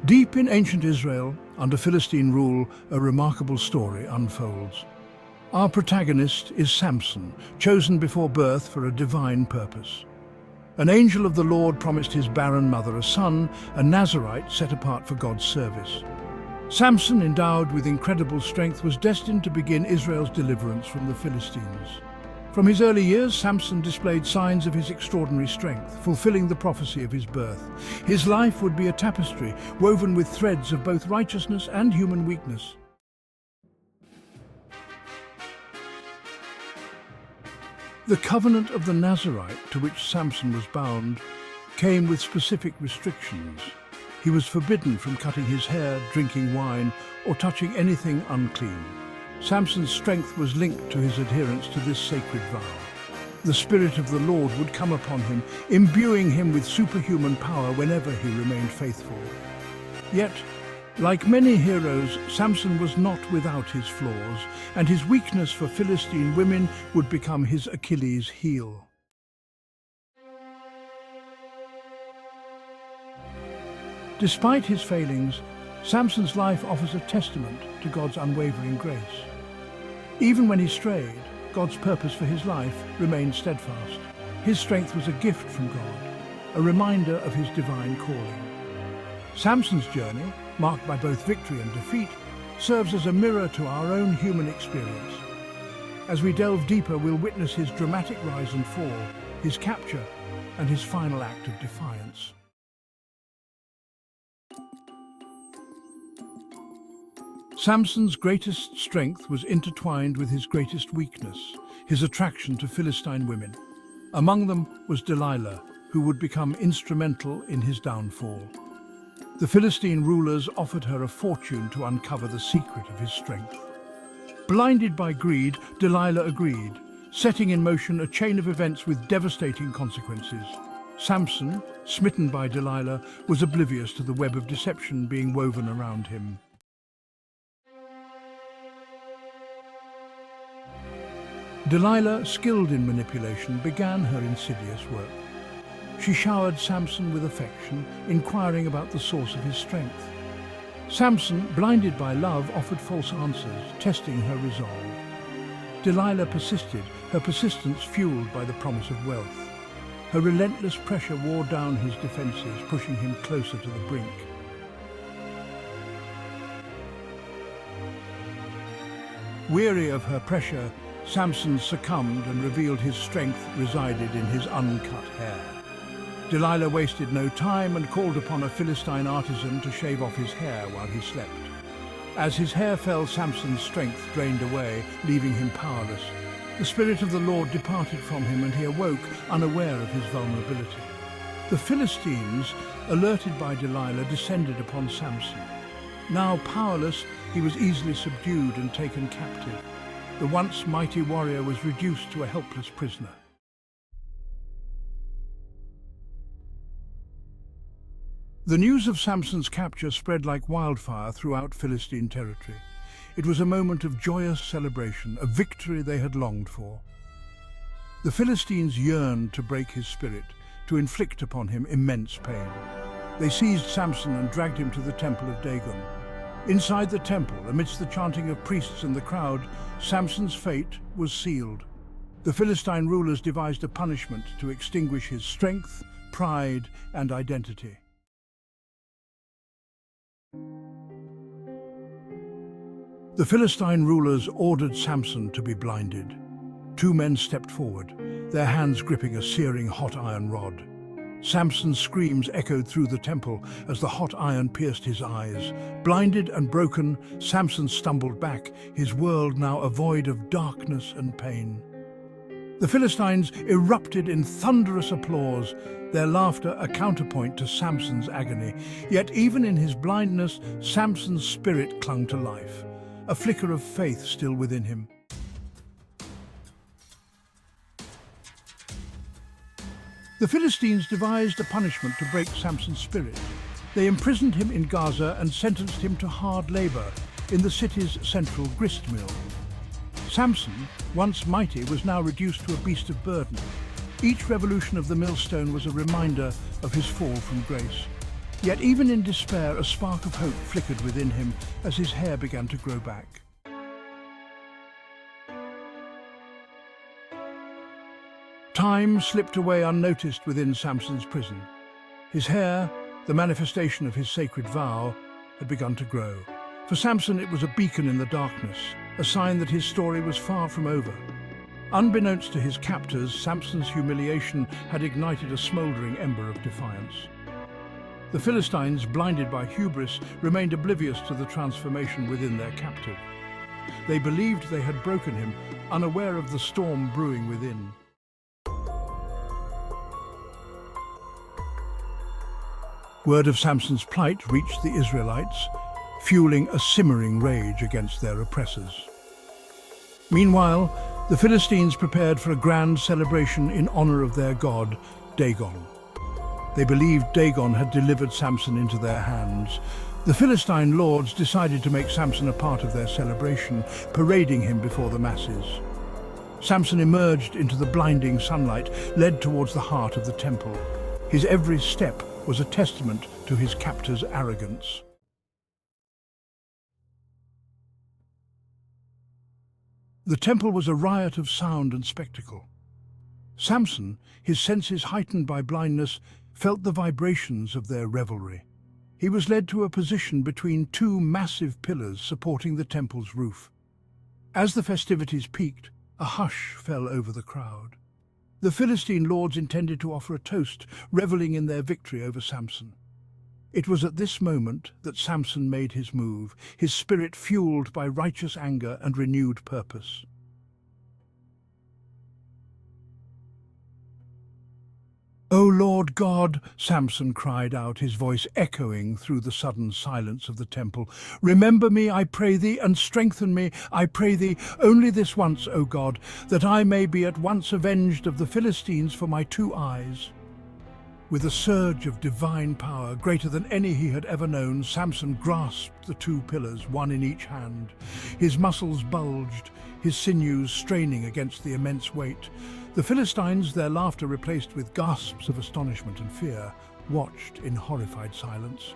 Deep in ancient Israel, under Philistine rule, a remarkable story unfolds. Our protagonist is Samson, chosen before birth for a divine purpose. An angel of the Lord promised his barren mother a son, a Nazarite set apart for God's service. Samson, endowed with incredible strength, was destined to begin Israel's deliverance from the Philistines. From his early years, Samson displayed signs of his extraordinary strength, fulfilling the prophecy of his birth. His life would be a tapestry woven with threads of both righteousness and human weakness. The covenant of the Nazarite, to which Samson was bound, came with specific restrictions. He was forbidden from cutting his hair, drinking wine, or touching anything unclean. Samson's strength was linked to his adherence to this sacred vow. The Spirit of the Lord would come upon him, imbuing him with superhuman power whenever he remained faithful. Yet, like many heroes, Samson was not without his flaws, and his weakness for Philistine women would become his Achilles' heel. Despite his failings, Samson's life offers a testament to God's unwavering grace. Even when he strayed, God's purpose for his life remained steadfast. His strength was a gift from God, a reminder of his divine calling. Samson's journey, marked by both victory and defeat, serves as a mirror to our own human experience. As we delve deeper, we'll witness his dramatic rise and fall, his capture, and his final act of defiance. Samson's greatest strength was intertwined with his greatest weakness, his attraction to Philistine women. Among them was Delilah, who would become instrumental in his downfall. The Philistine rulers offered her a fortune to uncover the secret of his strength. Blinded by greed, Delilah agreed, setting in motion a chain of events with devastating consequences. Samson, smitten by Delilah, was oblivious to the web of deception being woven around him. Delilah, skilled in manipulation, began her insidious work. She showered Samson with affection, inquiring about the source of his strength. Samson, blinded by love, offered false answers, testing her resolve. Delilah persisted, her persistence fueled by the promise of wealth. Her relentless pressure wore down his defenses, pushing him closer to the brink. Weary of her pressure, Samson succumbed and revealed his strength resided in his uncut hair. Delilah wasted no time and called upon a Philistine artisan to shave off his hair while he slept. As his hair fell, Samson's strength drained away, leaving him powerless. The Spirit of the Lord departed from him and he awoke, unaware of his vulnerability. The Philistines, alerted by Delilah, descended upon Samson. Now powerless, he was easily subdued and taken captive. The once mighty warrior was reduced to a helpless prisoner. The news of Samson's capture spread like wildfire throughout Philistine territory. It was a moment of joyous celebration, a victory they had longed for. The Philistines yearned to break his spirit, to inflict upon him immense pain. They seized Samson and dragged him to the temple of Dagon. Inside the temple, amidst the chanting of priests and the crowd, Samson's fate was sealed. The Philistine rulers devised a punishment to extinguish his strength, pride, and identity. The Philistine rulers ordered Samson to be blinded. Two men stepped forward, their hands gripping a searing hot iron rod. Samson's screams echoed through the temple as the hot iron pierced his eyes. Blinded and broken, Samson stumbled back, his world now a void of darkness and pain. The Philistines erupted in thunderous applause, their laughter a counterpoint to Samson's agony. Yet even in his blindness, Samson's spirit clung to life, a flicker of faith still within him. The Philistines devised a punishment to break Samson's spirit. They imprisoned him in Gaza and sentenced him to hard labor in the city's central grist mill. Samson, once mighty, was now reduced to a beast of burden. Each revolution of the millstone was a reminder of his fall from grace. Yet even in despair, a spark of hope flickered within him as his hair began to grow back. Time slipped away unnoticed within Samson's prison. His hair, the manifestation of his sacred vow, had begun to grow. For Samson, it was a beacon in the darkness, a sign that his story was far from over. Unbeknownst to his captors, Samson's humiliation had ignited a smouldering ember of defiance. The Philistines, blinded by hubris, remained oblivious to the transformation within their captive. They believed they had broken him, unaware of the storm brewing within. Word of Samson's plight reached the Israelites, fueling a simmering rage against their oppressors. Meanwhile, the Philistines prepared for a grand celebration in honor of their god, Dagon. They believed Dagon had delivered Samson into their hands. The Philistine lords decided to make Samson a part of their celebration, parading him before the masses. Samson emerged into the blinding sunlight, led towards the heart of the temple. His every step was a testament to his captor's arrogance. The temple was a riot of sound and spectacle. Samson, his senses heightened by blindness, felt the vibrations of their revelry. He was led to a position between two massive pillars supporting the temple's roof. As the festivities peaked, a hush fell over the crowd. The Philistine lords intended to offer a toast, reveling in their victory over Samson. It was at this moment that Samson made his move, his spirit fueled by righteous anger and renewed purpose. "O Lord God," Samson cried out, his voice echoing through the sudden silence of the temple, "remember me, I pray thee, and strengthen me, I pray thee, only this once, O God, that I may be at once avenged of the Philistines for my two eyes." With a surge of divine power, greater than any he had ever known, Samson grasped the two pillars, one in each hand. His muscles bulged, his sinews straining against the immense weight. The Philistines, their laughter replaced with gasps of astonishment and fear, watched in horrified silence.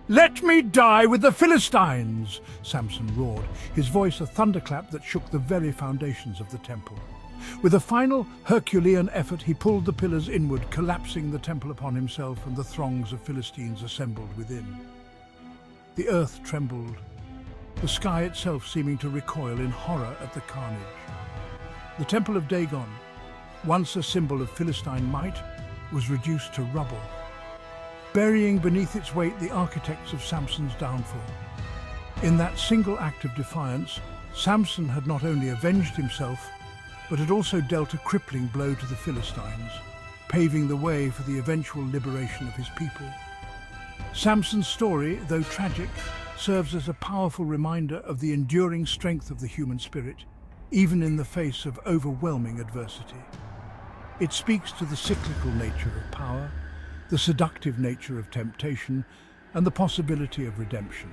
"Let me die with the Philistines!" Samson roared, his voice a thunderclap that shook the very foundations of the temple. With a final Herculean effort, he pulled the pillars inward, collapsing the temple upon himself and the throngs of Philistines assembled within. The earth trembled, the sky itself seeming to recoil in horror at the carnage. The temple of Dagon, once a symbol of Philistine might, was reduced to rubble, burying beneath its weight the architects of Samson's downfall. In that single act of defiance, Samson had not only avenged himself, but had also dealt a crippling blow to the Philistines, paving the way for the eventual liberation of his people. Samson's story, though tragic, serves as a powerful reminder of the enduring strength of the human spirit, even in the face of overwhelming adversity. It speaks to the cyclical nature of power, the seductive nature of temptation, and the possibility of redemption,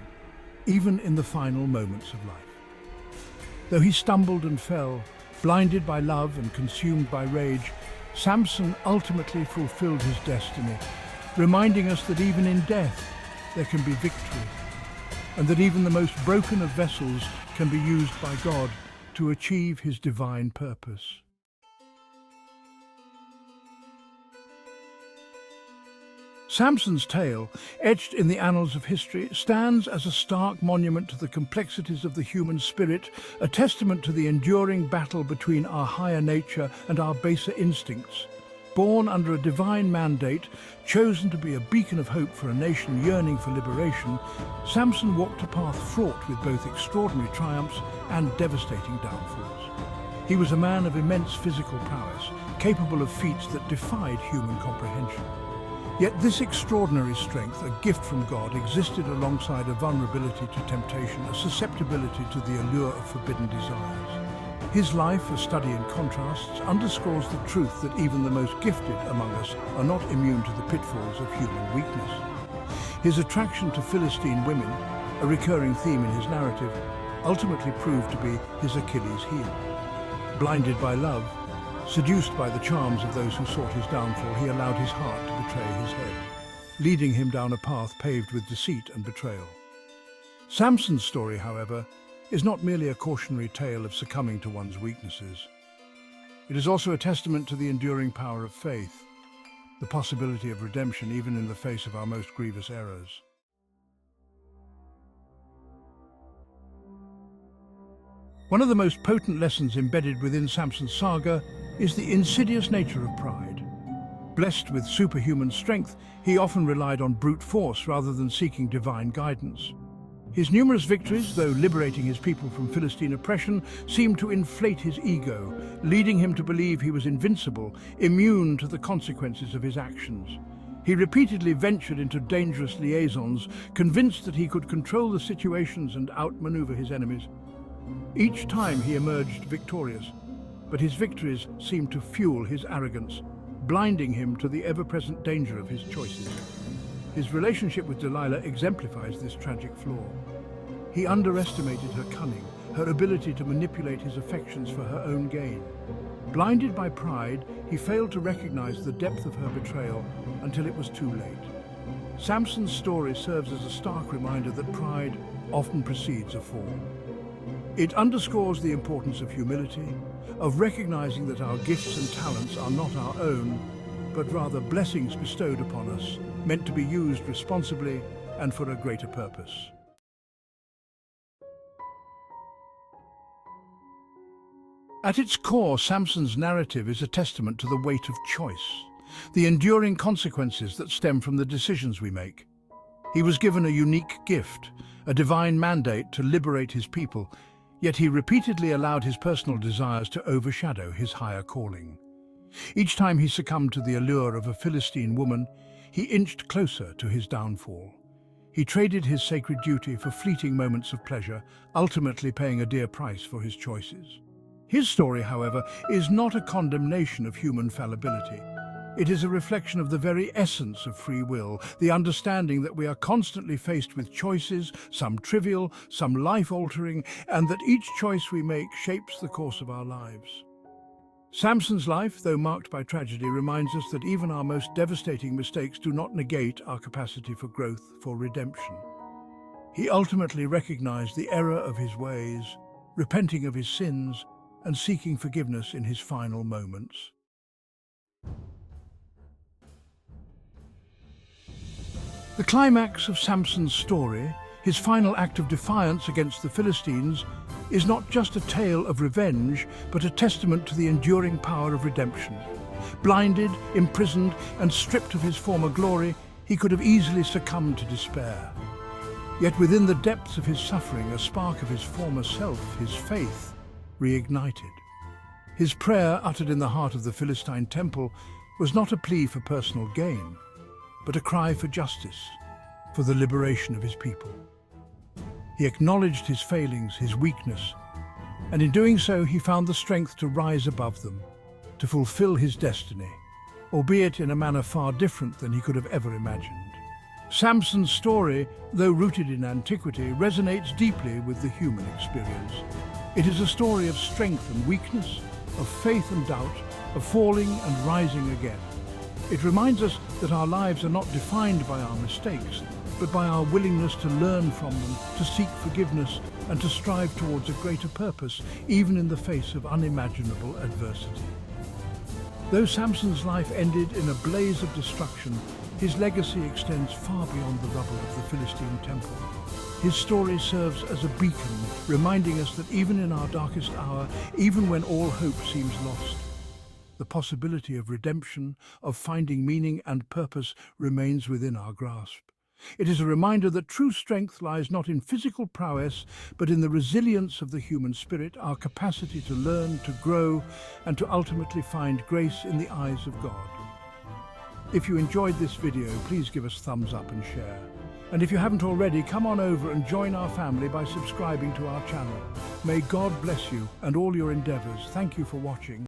even in the final moments of life. Though he stumbled and fell, blinded by love and consumed by rage, Samson ultimately fulfilled his destiny, reminding us that even in death there can be victory, and that even the most broken of vessels can be used by God to achieve his divine purpose. Samson's tale, etched in the annals of history, stands as a stark monument to the complexities of the human spirit, a testament to the enduring battle between our higher nature and our baser instincts. Born under a divine mandate, chosen to be a beacon of hope for a nation yearning for liberation, Samson walked a path fraught with both extraordinary triumphs and devastating downfalls. He was a man of immense physical prowess, capable of feats that defied human comprehension. Yet this extraordinary strength, a gift from God, existed alongside a vulnerability to temptation, a susceptibility to the allure of forbidden desires. His life, a study in contrasts, underscores the truth that even the most gifted among us are not immune to the pitfalls of human weakness. His attraction to Philistine women, a recurring theme in his narrative, ultimately proved to be his Achilles' heel. Blinded by love, seduced by the charms of those who sought his downfall, he allowed his heart to betray his head. leading him down a path paved with deceit and betrayal. Samson's story, however, is not merely a cautionary tale of succumbing to one's weaknesses. It is also a testament to the enduring power of faith, the possibility of redemption even in the face of our most grievous errors. One of the most potent lessons embedded within Samson's saga is the insidious nature of pride. Blessed with superhuman strength, he often relied on brute force rather than seeking divine guidance. His numerous victories, though liberating his people from Philistine oppression, seemed to inflate his ego, leading him to believe he was invincible, immune to the consequences of his actions. He repeatedly ventured into dangerous liaisons, convinced that he could control the situations and outmaneuver his enemies. Each time he emerged victorious, but his victories seemed to fuel his arrogance, blinding him to the ever-present danger of his choices. His relationship with Delilah exemplifies this tragic flaw. He underestimated her cunning, her ability to manipulate his affections for her own gain. Blinded by pride, he failed to recognize the depth of her betrayal until it was too late. Samson's story serves as a stark reminder that pride often precedes a fall. It underscores the importance of humility, of recognizing that our gifts and talents are not our own, but rather blessings bestowed upon us, meant to be used responsibly and for a greater purpose. At its core, Samson's narrative is a testament to the weight of choice, the enduring consequences that stem from the decisions we make. He was given a unique gift, a divine mandate to liberate his people, yet he repeatedly allowed his personal desires to overshadow his higher calling. Each time he succumbed to the allure of a Philistine woman, he inched closer to his downfall. He traded his sacred duty for fleeting moments of pleasure, ultimately paying a dear price for his choices. His story, however, is not a condemnation of human fallibility. It is a reflection of the very essence of free will, the understanding that we are constantly faced with choices, some trivial, some life-altering, and that each choice we make shapes the course of our lives. Samson's life, though marked by tragedy, reminds us that even our most devastating mistakes do not negate our capacity for growth, for redemption. He ultimately recognized the error of his ways, repenting of his sins, and seeking forgiveness in his final moments. The climax of Samson's story, his final act of defiance against the Philistines, is not just a tale of revenge, but a testament to the enduring power of redemption. Blinded, imprisoned, and stripped of his former glory, he could have easily succumbed to despair. Yet within the depths of his suffering, a spark of his former self, his faith, reignited. His prayer, uttered in the heart of the Philistine temple, was not a plea for personal gain, but a cry for justice, for the liberation of his people. He acknowledged his failings, his weakness, and in doing so he found the strength to rise above them, to fulfill his destiny, albeit in a manner far different than he could have ever imagined. Samson's story, though rooted in antiquity, resonates deeply with the human experience. It is a story of strength and weakness, of faith and doubt, of falling and rising again. It reminds us that our lives are not defined by our mistakes, but by our willingness to learn from them, to seek forgiveness, and to strive towards a greater purpose, even in the face of unimaginable adversity. Though Samson's life ended in a blaze of destruction, his legacy extends far beyond the rubble of the Philistine temple. His story serves as a beacon, reminding us that even in our darkest hour, even when all hope seems lost, the possibility of redemption, of finding meaning and purpose remains within our grasp. It is a reminder that true strength lies not in physical prowess, but in the resilience of the human spirit, our capacity to learn, to grow, and to ultimately find grace in the eyes of God. If you enjoyed this video, please give us thumbs up and share. And if you haven't already, come on over and join our family by subscribing to our channel. May God bless you and all your endeavors. Thank you for watching.